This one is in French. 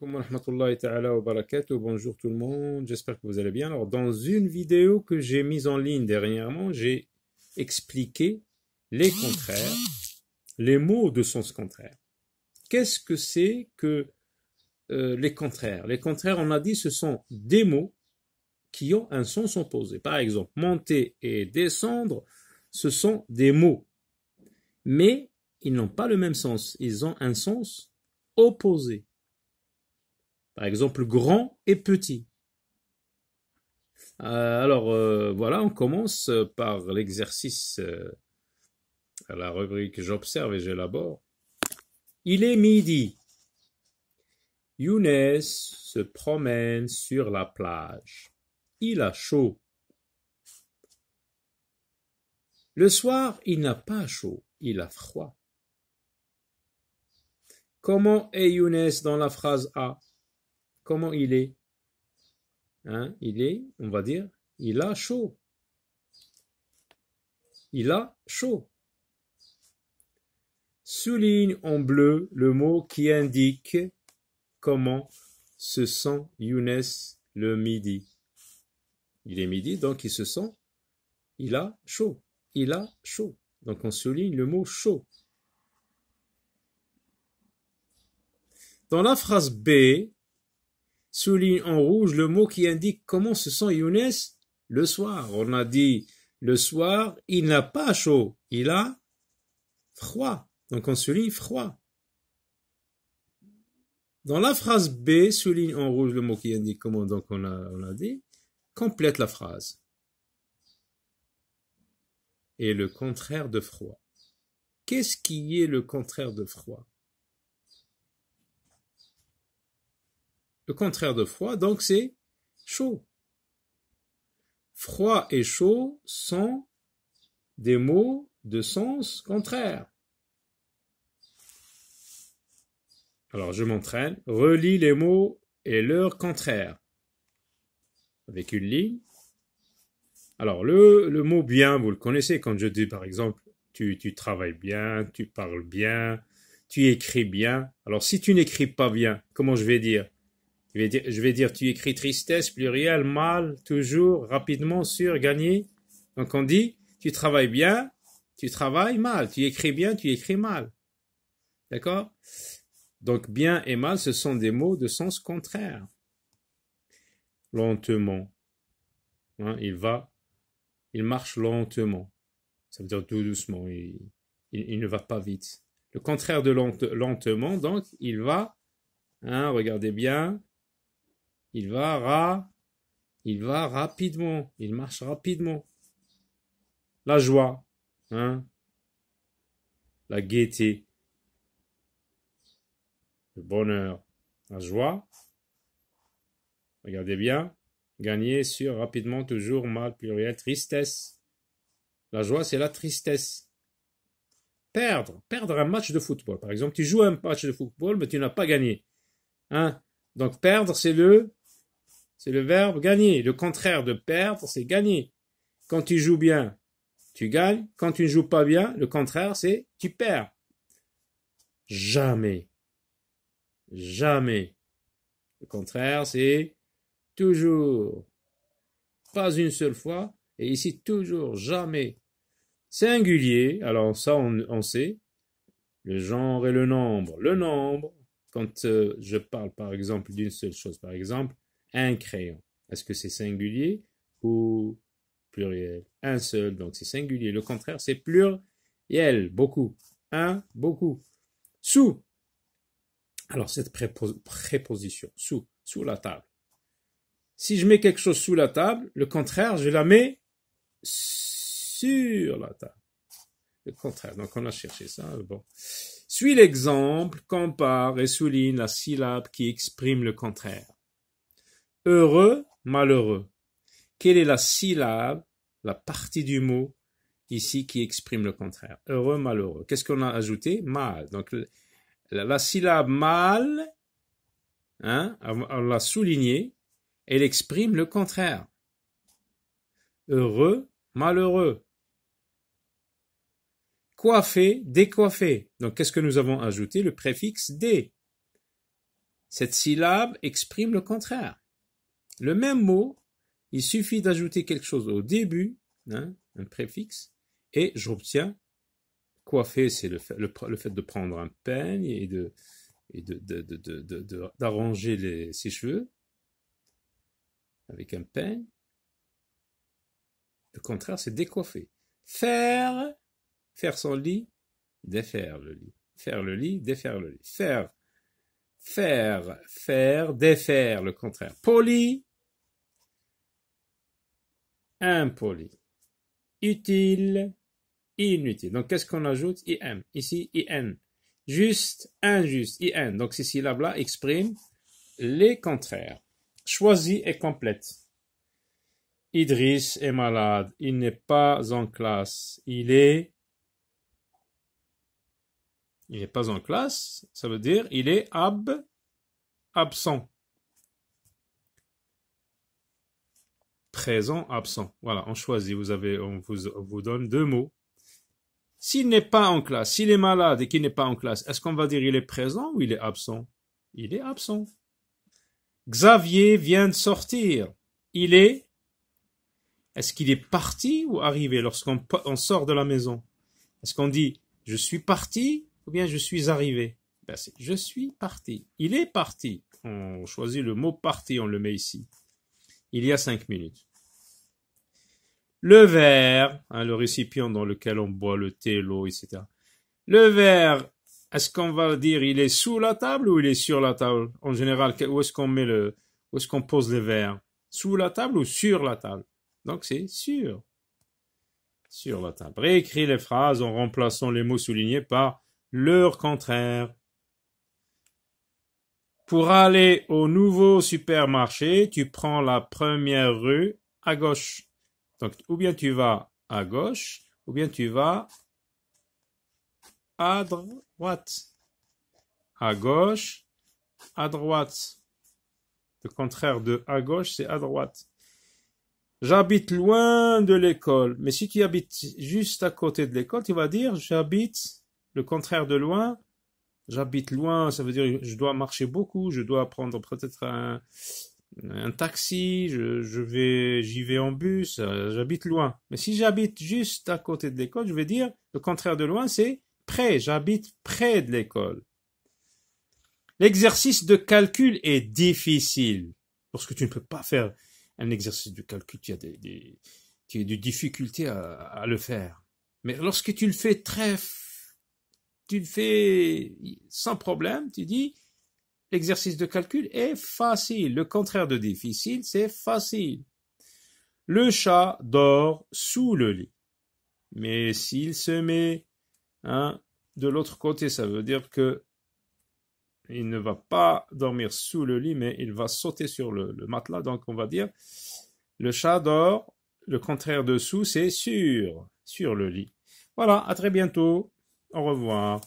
Wa rahmatullahi ta'ala wa barakatuh. Bonjour tout le monde, j'espère que vous allez bien. Alors, dans une vidéo que j'ai mise en ligne dernièrement, j'ai expliqué les contraires, les mots de sens contraire. Qu'est-ce que c'est que les contraires? Les contraires, on a dit, ce sont des mots qui ont un sens opposé. Par exemple, monter et descendre, ce sont des mots, mais ils n'ont pas le même sens. Ils ont un sens opposé. Par exemple, grand et petit. Voilà, on commence par l'exercice à la rubrique j'observe et j'élabore. Il est midi. Younes se promène sur la plage. Il a chaud. Le soir, il n'a pas chaud, il a froid. Comment est Younes dans la phrase A? Comment il est? Il est, on va dire, il a chaud. Il a chaud. Souligne en bleu le mot qui indique comment se sent Younes le midi. Il est midi, donc il se sent, il a chaud. Il a chaud. Donc on souligne le mot chaud. Dans la phrase B, souligne en rouge le mot qui indique comment se sent Younes le soir. On a dit le soir, il n'a pas chaud, il a froid. Donc on souligne froid. Dans la phrase B, souligne en rouge le mot qui indique comment, donc on a dit, complète la phrase. Et le contraire de froid. Qu'est-ce qui est le contraire de froid? Le contraire de froid, donc c'est chaud. Froid et chaud sont des mots de sens contraire. Alors je m'entraîne, relis les mots et leur contraire. Avec une ligne. Alors le mot bien, vous le connaissez quand je dis par exemple, tu travailles bien, tu parles bien, tu écris bien. Alors si tu n'écris pas bien, comment je vais dire? Je vais dire, tu écris tristesse, pluriel, mal, toujours, rapidement, sûr, gagné. Donc on dit, tu travailles bien, tu travailles mal. Tu écris bien, tu écris mal. D'accord? Donc bien et mal, ce sont des mots de sens contraire. Lentement. Il marche lentement. Ça veut dire tout doucement. Il ne va pas vite. Le contraire de lentement, donc, il va, regardez bien, il va rapidement, il marche rapidement. La joie, la gaieté, le bonheur, la joie. Regardez bien, gagner sur rapidement, toujours mal, pluriel, tristesse. La joie, c'est la tristesse. Perdre un match de football. Par exemple, tu joues un match de football, mais tu n'as pas gagné. Donc perdre, c'est le verbe gagner. Le contraire de perdre, c'est gagner. Quand tu joues bien, tu gagnes. Quand tu ne joues pas bien, le contraire, c'est tu perds. Jamais. Jamais. Le contraire, c'est toujours. Pas une seule fois. Et ici, toujours, jamais. Singulier, alors ça, on sait. Le genre et le nombre. Le nombre, quand je parle par exemple d'une seule chose, par exemple, un crayon. Est-ce que c'est singulier ou pluriel? Un seul, donc c'est singulier. Le contraire, c'est pluriel, beaucoup. Beaucoup. Sous. Alors, cette préposition, sous la table. Si je mets quelque chose sous la table, le contraire, je la mets sur la table. Le contraire, donc on a cherché ça. Bon. Suis l'exemple, compare et souligne la syllabe qui exprime le contraire. Heureux, malheureux. Quelle est la syllabe, la partie du mot ici qui exprime le contraire? Heureux, malheureux. Qu'est-ce qu'on a ajouté? Mal. Donc la syllabe mal, on l'a soulignée, elle exprime le contraire. Heureux, malheureux. Coiffé, décoiffé. Donc qu'est-ce que nous avons ajouté? Le préfixe dé. Cette syllabe exprime le contraire. Le même mot, il suffit d'ajouter quelque chose au début, hein, un préfixe, et j'obtiens coiffer, c'est le fait de prendre un peigne et d'arranger ses cheveux avec un peigne. Le contraire, c'est décoiffer. Faire son lit, défaire le lit. Faire le lit, défaire le lit. Faire, défaire, le contraire. Poli, impoli. Utile, inutile. Donc, qu'est-ce qu'on ajoute? IM. Ici, IN. Juste, injuste, IN. Donc, ces syllabes-là expriment les contraires. Choisie et complète. Idriss est malade. Il n'est pas en classe. Il n'est pas en classe. Ça veut dire il est absent. Présent, absent. Voilà, on choisit. On vous donne deux mots. S'il n'est pas en classe, s'il est malade et qu'il n'est pas en classe, est-ce qu'on va dire il est présent ou il est absent? Il est absent. Xavier vient de sortir. Est-ce qu'il est parti ou arrivé lorsqu'on sort de la maison? Est-ce qu'on dit je suis parti ou bien je suis arrivé? Ben c'est je suis parti. Il est parti. On choisit le mot parti, on le met ici. Il y a 5 minutes. Le verre, hein, le récipient dans lequel on boit le thé, l'eau, etc. Le verre, est-ce qu'on va dire il est sous la table ou il est sur la table? En général, où est-ce qu'on pose le verre? Sous la table ou sur la table? Donc c'est sur la table. Réécris les phrases en remplaçant les mots soulignés par leur contraire. Pour aller au nouveau supermarché, tu prends la première rue à gauche. Donc, ou bien tu vas à gauche, ou bien tu vas à droite. À gauche, à droite. Le contraire de à gauche, c'est à droite. J'habite loin de l'école. Mais si tu habites juste à côté de l'école, tu vas dire j'habite, le contraire de loin. J'habite loin, ça veut dire je dois marcher beaucoup, je dois prendre peut-être un taxi, j'y vais en bus, j'habite loin. Mais si j'habite juste à côté de l'école, je vais dire le contraire de loin, c'est près, j'habite près de l'école. L'exercice de calcul est difficile. Lorsque tu ne peux pas faire un exercice de calcul, tu as des difficultés à le faire. Mais lorsque tu le fais sans problème, tu dis l'exercice de calcul est facile. Le contraire de difficile, c'est facile. Le chat dort sous le lit. Mais s'il se met de l'autre côté, ça veut dire que il ne va pas dormir sous le lit, mais il va sauter sur le matelas. Donc on va dire le chat dort, le contraire de sous, c'est sur le lit. Voilà, à très bientôt. Au revoir.